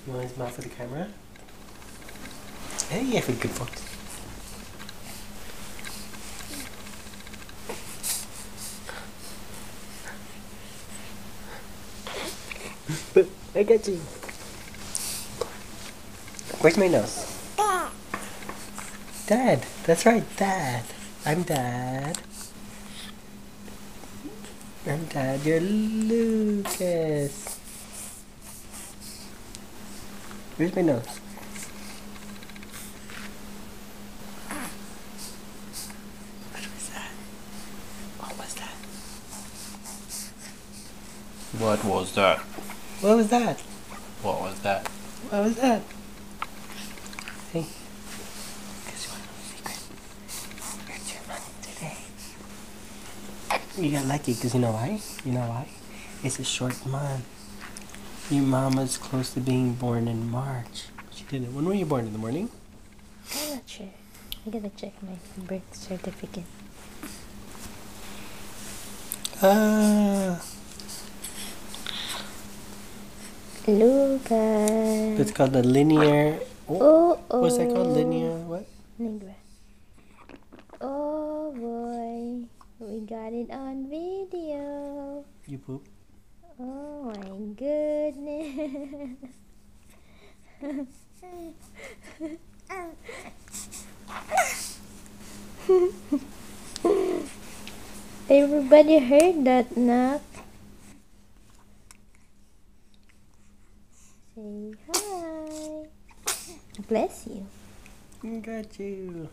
You want to smile for the camera? Hey, you have a good foot. I got you. Where's my nose? Dad. That's right, Dad. I'm Dad. I'm Dad. You're Lucas. Where's my nose? What was that? What was that? What was that? What was that? What was that? What was that? Hey. Guess you want to know a secret? You're 2 months today. You got lucky because you know why? You know why? It's a short month. Your mama's close to being born in March. She didn't. When were you born? In the morning? I'm not sure. I gotta check my birth certificate. Lucas. It's called the linear. Oh, What's that called? Linear what? Negra. Oh boy, we got it on video. You poop. Oh my goodness. Everybody heard that knock. Say hi. Bless you. Got you.